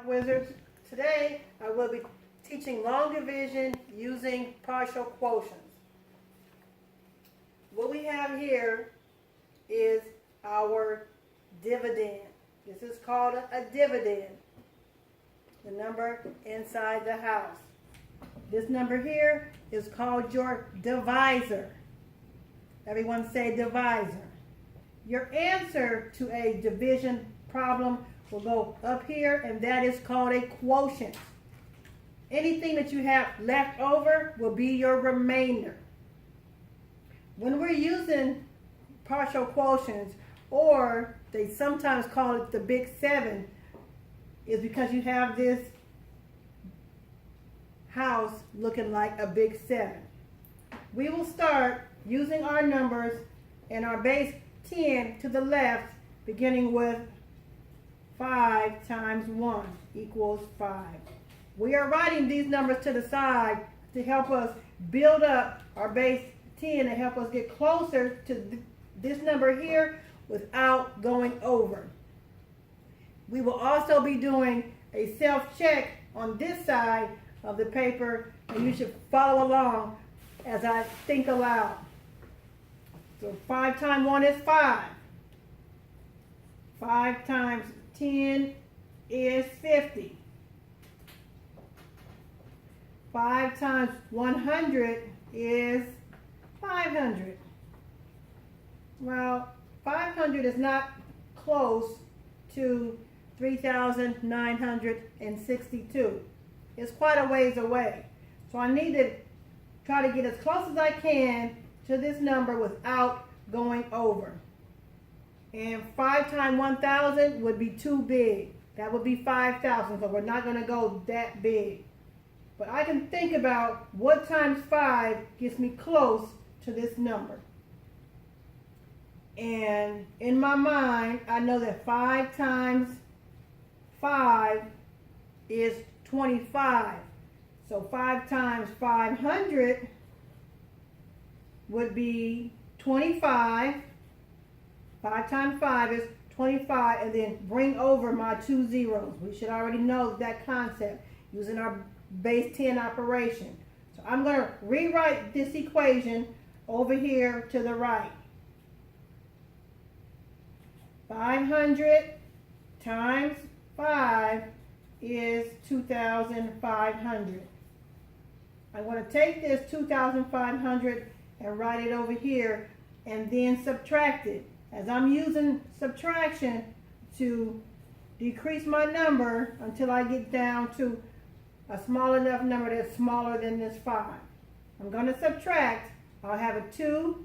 Wizards. Today I will be teaching long division using partial quotients. What we have here is our dividend. This is called a dividend, the number inside the house. This number here is called your divisor. Everyone say divisor. Your answer to a division problem will go up here, and that is called a quotient. Anything that you have left over will be your remainder. When we're using partial quotients, or they sometimes call it the big seven, is because you have this house looking like a big seven. We will start using our numbers and our base 10 to the left, beginning with 5 times 1 equals 5. We are writing these numbers to the side to help us build up our base 10 and help us get closer to this number here without going over. We will also be doing a self-check on this side of the paper, and you should follow along as I think aloud. So 5 times 1 is 5. 5 times 10 is 50. 5 times 100 is 500. Well, 500 is not close to 3,962. It's quite a ways away. So I need to try to get as close as I can to this number without going over. And 5 times 1,000 would be too big. That would be 5,000, so we're not going to go that big. But I can think about what times 5 gets me close to this number. And in my mind, I know that 5 times 5 is 25. So 5 times 500 would be 25. 5 times 5 is 25, and then bring over my 2 zeros. We should already know that concept using our base 10 operation. So I'm going to rewrite this equation over here to the right. 500 times 5 is 2,500. I'm going to take this 2,500 and write it over here and then subtract it. As I'm using subtraction to decrease my number until I get down to a small enough number that's smaller than this 5. I'm going to subtract. I'll have a 2,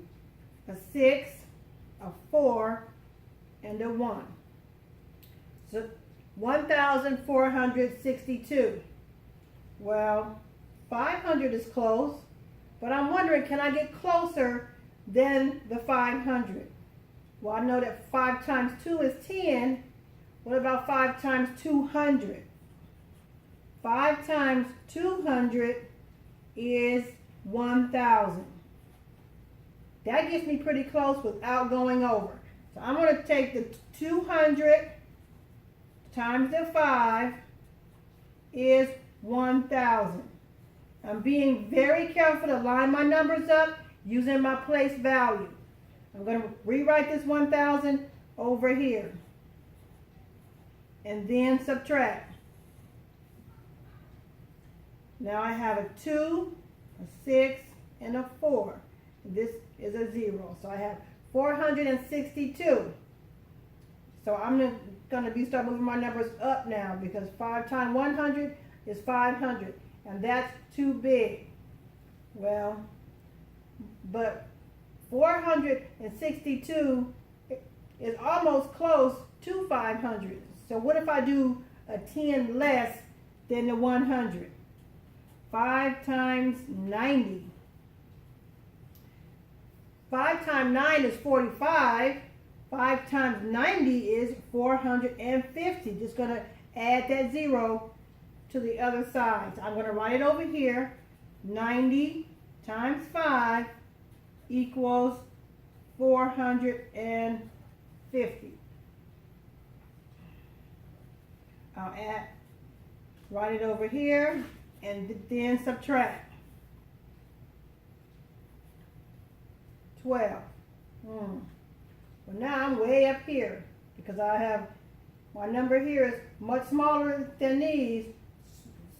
a 6, a 4, and a 1. So 1,462. Well, 500 is close, but I'm wondering, can I get closer than the 500? Well, I know that 5 times 2 is 10. What about 5 times 200? 5 times 200 is 1,000. That gets me pretty close without going over. So I'm going to take the 200 times the 5 is 1,000. I'm being very careful to line my numbers up using my place value. I'm going to rewrite this 1,000 over here and then subtract. Now I have a 2, a 6, and a 4. This is a 0. So I have 462. So I'm going to start moving my numbers up now, because 5 times 100 is 500. And that's too big. Well, but 462 is almost close to 500. So what if I do a 10 less than the 100? 5 times 90. 5 times 9 is 45. 5 times 90 is 450. Just going to add that 0 to the other side. So I'm going to write it over here. 90 times 5 equals 450. I'll add Write it over here and then subtract. 12. Well, now I'm way up here because I have, my number here is much smaller than these,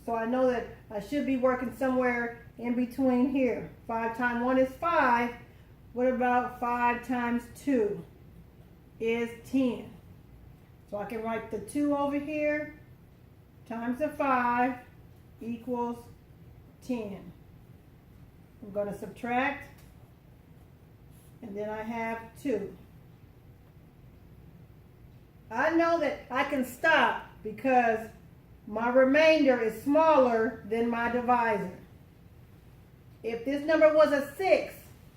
so I know that I should be working somewhere in between here. 5 times 1 is 5. What about 5 times 2 is 10. So I can write the 2 over here times the 5 equals 10. I'm going to subtract, and then I have 2. I know that I can stop because my remainder is smaller than my divisor. If this number was a 6,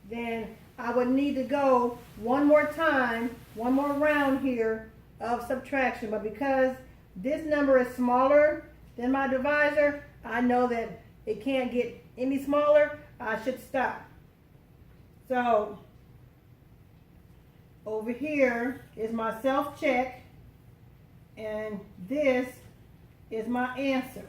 then I would need to go one more time, one more round here of subtraction. But because this number is smaller than my divisor, I know that it can't get any smaller. I should stop. So over here is my self-check, and this is my answer.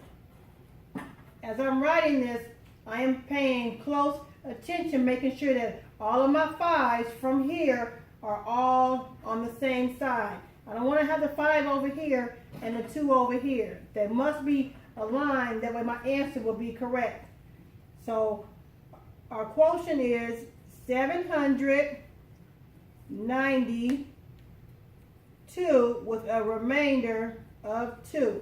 As I'm writing this, I am paying close attention, making sure that all of my 5s from here are all on the same side. I don't want to have the 5 over here and the 2 over here. They must be aligned, that way my answer will be correct. So our quotient is 792 with a remainder of 2.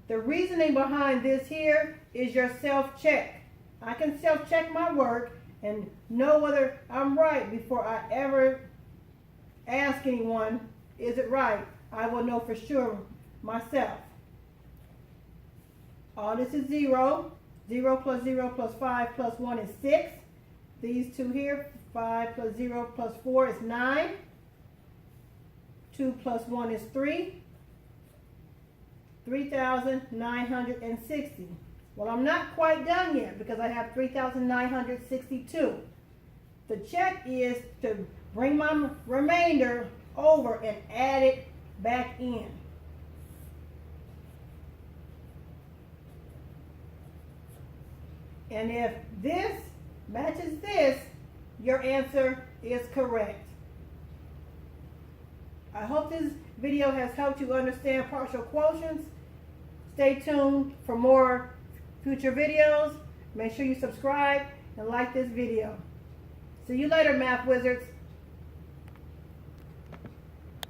The reasoning behind this here is your self-check. I can self-check my work and know whether I'm right before I ever ask anyone, is it right? I will know for sure myself. All this is 0. 0 plus 0 plus 5 plus 1 is 6. These two here, 5 plus 0 plus 4 is 9. 2 plus 1 is 3. 3,960. Well, I'm not quite done yet because I have 3,962. The check is to bring my remainder over and add it back in. And if this matches this, your answer is correct. I hope this video has helped you understand partial quotients. Stay tuned for more future videos. Make sure you subscribe and like this video. See you later, Math Wizards.